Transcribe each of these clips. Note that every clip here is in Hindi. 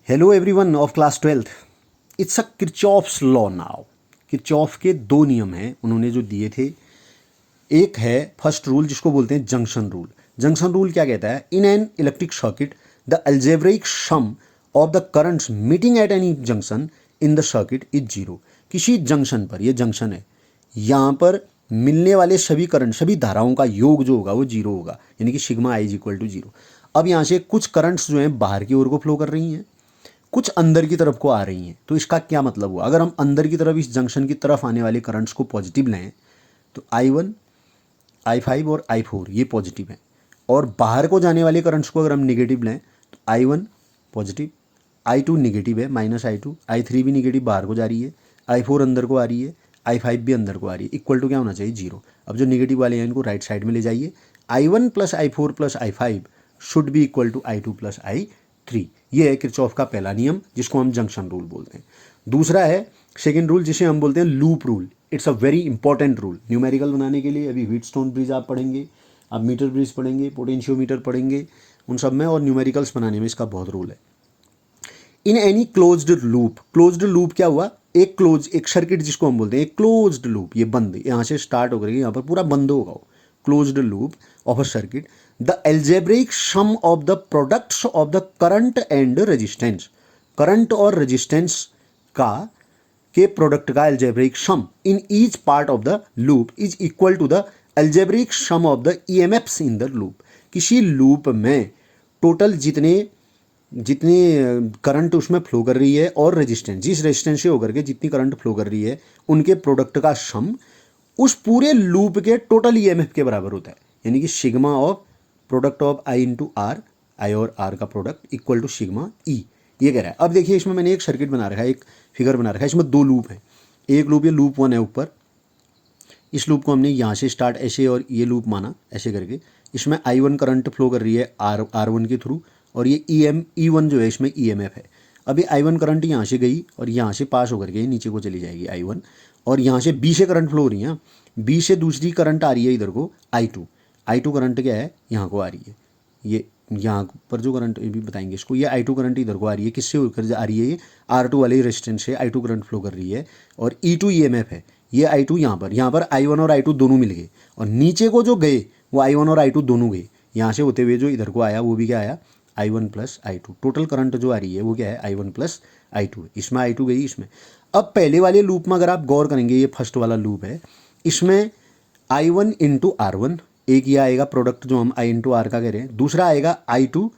Hello everyone of class 12th। It's a Kirchhoff's law now. Kirchhoff के दो नियम हैं उन्होंने जो दिए थे। एक है फर्स्ट रूल जिसको बोलते हैं जंक्शन रूल। जंक्शन रूल क्या कहता है? In an electric circuit the algebraic sum of the currents meeting at any junction in the circuit is zero. किसी जंक्शन पर, ये जंक्शन है, यहाँ पर मिलने वाले सभी करंट, सभी धाराओं का योग जो होगा वो जीरो होगा, यानी कि sigma I is equal to zero. अब यहाँ से कुछ करंट्स जो हैं बाहर की ओर को फ्लो कर रही हैं, कुछ अंदर की तरफ को आ रही हैं। तो इसका क्या मतलब हुआ? अगर हम अंदर की तरफ इस जंक्शन की तरफ आने वाले करंट्स को पॉजिटिव लें तो I1, I5 और I4 ये पॉजिटिव हैं, और बाहर को जाने वाले करंट्स को अगर हम निगेटिव लें तो I1 पॉजिटिव, I2 निगेटिव है, माइनस I2, I3 भी निगेटिव बाहर को जा रही है, I4 अंदर को आ रही है, I5 भी अंदर को आ रही है। इक्वल टू क्या होना चाहिए? जीरो। अब जो निगेटिव वाले हैं इनको राइट साइड में ले जाइए। I1 plus I4 plus I5 should be equal to I2 plus I3। ये है किरचॉफ का पहला नियम जिसको हम जंक्शन रूल बोलते हैं। दूसरा है सेकेंड रूल जिसे हम बोलते हैं loop rule. It's a very important rule numerical बनाने के लिए। अभी व्हीटस्टोन ब्रिज आप पढ़ेंगे, आप मीटर ब्रिज पढ़ेंगे, पोटेंशियोमीटर पढ़ेंगे, उन सब में, और न्यूमेरिकल्स बनाने में इसका बहुत रोल है। In any closed loop, closed loop क्या हुआ? एक सर्किट जिसको हम बोलते हैं एक क्लोज्ड लूप, ये बंद, यहाँ से स्टार्ट होकर यहाँ पर पूरा बंद होगा। Closed loop of a circuit the algebraic sum of the products of the current and resistance, current और रेजिस्टेंस का के प्रोडक्ट का algebraic sum in each part of the loop is equal to the algebraic sum of the EMFs in the loop. किसी लूप में टोटल जितने करंट उसमें फ्लो कर रही है और रेजिस्टेंस, जिस रेजिस्टेंस से होकर के जितनी करंट फ्लो कर रही है उनके प्रोडक्ट का सम उस पूरे लूप के टोटल ईएमएफ के बराबर होता है, यानी कि sigma of product of I into R, I और आर का product equal to sigma E. ये कह रहा है। अब देखिए इसमें मैंने एक सर्किट बना रखा है, एक फिगर बना रखा है, इसमें दो लूप हैं। एक लूप, ये लूप 1 है ऊपर, इस लूप को हमने यहाँ से स्टार्ट ऐसे और ये लूप माना ऐसे करके। इसमें I1 करंट फ्लो कर रही है R1 के थ्रू, और ये E1 जो है इसमें EMF है। अभी I1 करंट यहाँ से गई और यहाँ से पास होकर के नीचे को चली जाएगी I1, और यहाँ से B से करंट फ्लो हो रही है। B से दूसरी करंट आ रही है इधर को I2 करंट क्या है, यहाँ को आ रही है। ये यहाँ पर जो करंट, ये भी बताएंगे इसको, ये I2 करंट इधर को आ रही है। किससे होकर आ रही है? ये R2 वाले रेजिस्टेंस से I2 करंट फ्लो कर रही है, और E2 EMF है। ये I2 यहाँ पर I1 और I2 दोनों मिल गए, और नीचे को जो गए वो I1 और I2 दोनों गए। यहाँ से होते हुए जो इधर को आया वो भी क्या आया? I1 plus I2। Total current जो आ रही है वो क्या है? I1 plus I2। इसमें I2 गई इसमें। अब पहले वाले लूप में अगर आप गौर करेंगे, ये फर्स्ट वाला लूप है, इसमें I1 इंटू R1 एक ये आएगा प्रोडक्ट जो हम I इंटू आर का कह रहे हैं। दूसरा आएगा I2,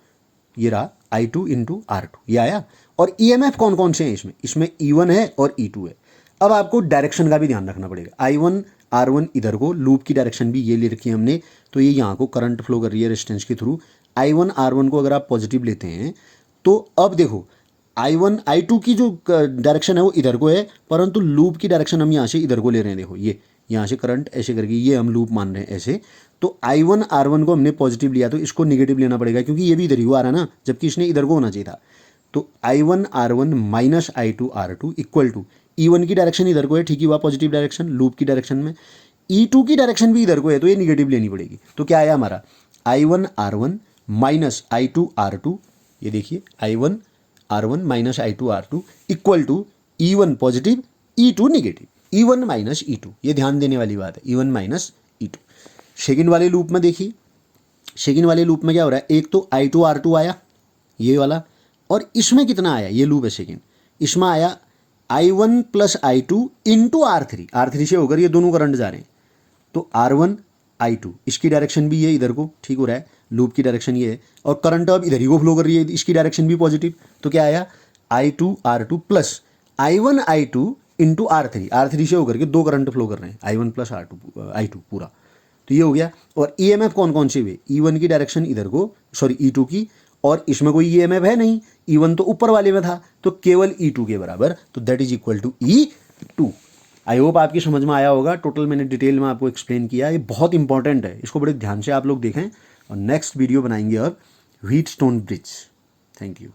ये रहा I2 इंटू R2, ये आया। और EMF कौन कौन से हैं इसमें E1 है और E2 है। अब आपको डायरेक्शन का भी ध्यान रखना पड़ेगा। I1 R1 इधर को, लूप की डायरेक्शन भी ये ले रखी है हमने, तो ये यहाँ को करंट फ्लो कर रही है रेजिस्टेंस के थ्रू। I1 R1 को अगर आप पॉजिटिव लेते हैं तो अब देखो I1 I2 की जो डायरेक्शन है वो इधर को है, परंतु लूप की डायरेक्शन हम यहाँ से इधर को ले रहे हैं। देखो ये यहाँ से करंट ऐसे करके ये हम लूप मान रहे हैं ऐसे। तो I1 R1 को हमने पॉजिटिव लिया तो इसको निगेटिव लेना पड़ेगा, क्योंकि ये भी इधर ही आ रहा है ना, जबकि इसने इधर को होना चाहिए था। तो I1 R1 minus I2 R2 equal to E1 की डायरेक्शन इधर को है, ठीक ही हुआ पॉजिटिव डायरेक्शन लूप की डायरेक्शन में। E2 की डायरेक्शन भी इधर को है तो ये निगेटिव लेनी पड़ेगी। तो क्या आया हमारा? I1 R1 minus I2 R2, ये देखिए I1 R1 minus I2 R2 equal to E1 positive E2 negative, E1 minus E2। ये ध्यान देने वाली बात है, E1 माइनस E2। सेकेंड वाले लूप में देखिए, सेकेंड वाले लूप में क्या हो रहा है? एक तो I2 R2 आया ये वाला, और इसमें कितना आया? ये लूप है सेकेंड, इसमें आया I1 plus I2 into R3 से होकर ये दोनों करंट जा रहे हैं। तो R1 I2 इसकी डायरेक्शन भी ये इधर को ठीक हो रहा है, लूप की डायरेक्शन ये है, और करंट अब इधर ही को फ्लो कर रही है, इसकी डायरेक्शन भी पॉजिटिव। तो क्या आया? I2 R2 plus I1 I2 into R3 से होकर के दो करंट फ्लो कर रहे हैं, I1 प्लस I2 पूरा। तो ये हो गया। और EMF कौन कौन से हुए? E1 की डायरेक्शन इधर को, सॉरी E2 की, और इसमें कोई EMF है नहीं, E1 तो ऊपर वाले में था, तो केवल E2 के बराबर, तो that is equal to E2। I hope आपकी समझ में आया होगा। टोटल मैंने डिटेल में आपको एक्सप्लेन किया, ये बहुत इंपॉर्टेंट है, इसको बड़े ध्यान से आप लोग देखें। और नेक्स्ट वीडियो बनाएंगे अब व्हीटस्टोन ब्रिज। Thank you.